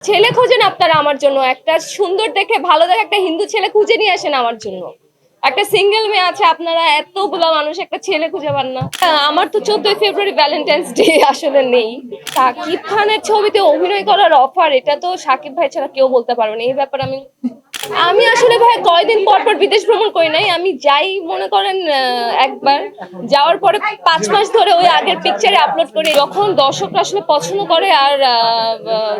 ছেলে খোঁজেন আপনারা আমার জন্য, একটা সুন্দর দেখে ভালো দেখে একটা হিন্দু ছেলে খুঁজে নিয়ে আসেন আমার জন্য। একটা সিঙ্গেল মেয়ে আছে, আপনারা এতগুলো মানুষ একটা ছেলে খুঁজে পান না। আমার তো 14ই ফেব্রুয়ারি ভ্যালেন্টাইন্স ডে আসলে নেই। শাকিব খানের ছবিতে অভিনয় করার অফার, এটা তো শাকিব ভাই ছাড়া কেউ বলতে পারবে না। এই ব্যাপারে আমি আমি আসলে ভাই কয়দিন পর পর বিদেশ ভ্রমণ করি নাই। আমি যাই মনে করেন একবার যাওয়ার পরে 5 মাস ধরে ওই আগের পিকচারে আপলোড করি, যখন দর্শকরা আসলে পছন্দ করে। আর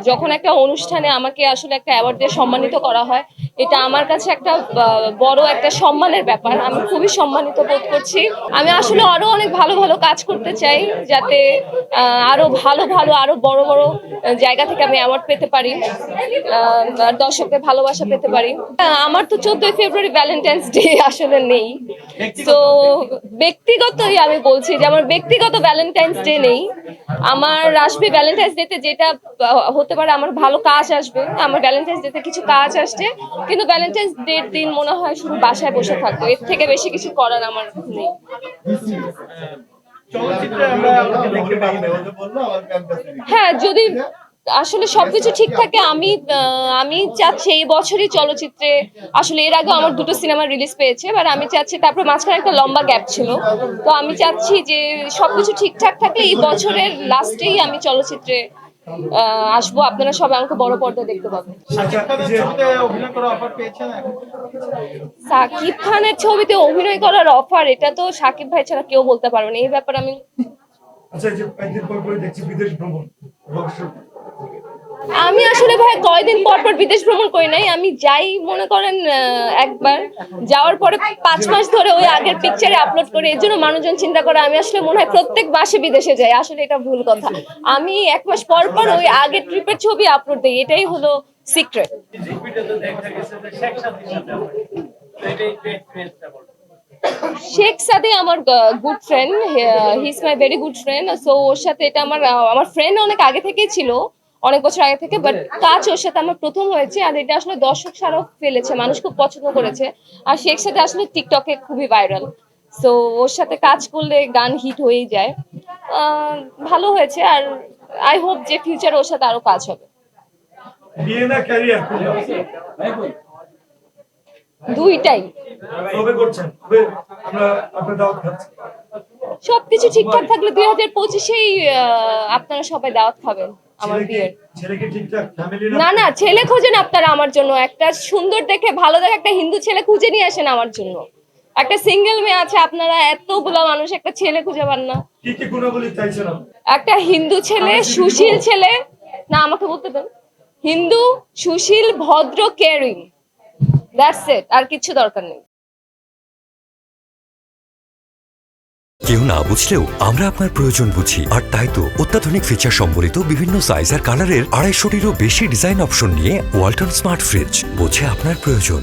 যখন একটা অনুষ্ঠানে আমাকে আসলে একটা অ্যাওয়ার্ড দিয়ে সম্মানিত করা হয়, এটা আমার কাছে একটা বড় একটা সম্মানের ব্যাপার। আমি খুবই সম্মানিত বোধ করছি। আমি আসলে আরো অনেক ভালো ভালো কাজ করতে চাই, যাতে আরো ভালো ভালো আরো বড় বড় জায়গা থেকে আমি অ্যাওয়ার্ড পেতে পারি, দর্শকদের ভালোবাসা পেতে পারি। আমার তো 14ই ফেব্রুয়ারি ভ্যালেন্টাইন্স ডে আসলে নেই। তো ব্যক্তিগতই আমি বলছি যে আমার ব্যক্তিগত ভ্যালেন্টাইন্স ডে নেই। আমার আসবে ভ্যালেন্টাইন্স ডেতে, যেটা হতে পারে আমার ভালো কাজ আসবে। আমার ভ্যালেন্টাইন্স ডেতে কিছু কাজ আসছে, কিন্তু ভ্যালেন্টাইন্স ডের দিন মনে হয় শুধু বাসায় বসে থাকবো, এর থেকে বেশি কিছু করার আমার নেই। হ্যাঁ, যদি আসলে সবকিছু ঠিক থাকে, আমি চাচ্ছি এই বছরই চলচ্চিত্রে, আসলে এর আগে আমার 2টো সিনেমা রিলিজ পেয়েছে, এবার আমি চাচ্ছি, তারপর মাঝখানে একটা লম্বা গ্যাপ ছিল, তো আমি চাচ্ছি যে সবকিছু ঠিকঠাক থাকলে এই বছরের লাস্টেই আমি চলচ্চিত্রে আসবো। আপনারা সবাই আমাকে বড় পর্দায় দেখতে পাবেন। সাকিব খানের ছবিতে অভিনয় করার অফার, এটা তো সাকিব ভাই ছাড়া কেউ বলতে পারবে না। এই ব্যাপারে আমি আমি আসলে ভাই কয়দিন পর পর বিদেশ ভ্রমণ করি নাই। আমি যাই মনে করেন একবার যাওয়ার পরে 5 মাস ধরে ওই আগের পিকচারে আপলোড করি, এর জন্য মানুষজন চিন্তা করে আমি আসলে মনে হয় প্রত্যেক মাসে বিদেশে যাই। আসলে এটা ভুল কথা। আমি 1 মাস পর পর ওই আগের ট্রিপের ছবি আপলোড দিই, এটাই হলো সিক্রেট। শেখ সাদি আমার good friend, he is my very good friend. So ওর সাথে এটা আমার ফ্রেন্ড অনেক আগে থেকেই ছিল, অনেক বছর আগে থেকে, বাট কাজ ওর সাথে আমার প্রথম হয়েছে। আর এটা আসলে দর্শক সারাও ফেলেছে, মানুষ খুব পছন্দ করেছে। আর শেখ সাথে আসলে টিকটকে খুবই ভাইরাল, সো ওর সাথে কাজ করলে গান হিট হয়েই যায়। ভালো হয়েছে, আর আই হোপ যে ফিউচারে ওর সাথে আরো কাজ হবে। দুইটাই সবকিছু ঠিকঠাক থাকলে 2025-এই আপনারা সবাই দাওয়াত খাবেন আমার বিয়ের। না না, ছেলে খোঁজেন আপনারা আমার জন্য, একটা সুন্দর দেখে ভালো দেখে একটা হিন্দু ছেলে খুঁজে নিয়ে আসেন আমার জন্য। একটা সিঙ্গেল মেয়ে আছে, আপনারা এতগুলো মানুষ একটা ছেলে খুঁজে পান না। একটা হিন্দু ছেলে, সুশীল ছেলে, না আমাকে বলতে দেন, হিন্দু, সুশীল, ভদ্র, কেয়ারিং, দ্যাটস ইট, আর কিছু দরকার নেই। কেউ না বুঝলেও আমরা আপনার প্রয়োজন বুঝি, আর তাই তো অত্যাধুনিক ফিচার সম্বলিত বিভিন্ন সাইজ আর কালারের 250-টিরও বেশি ডিজাইন অপশন নিয়ে ওয়ালটন স্মার্ট ফ্রিজ বোঝে আপনার প্রয়োজন।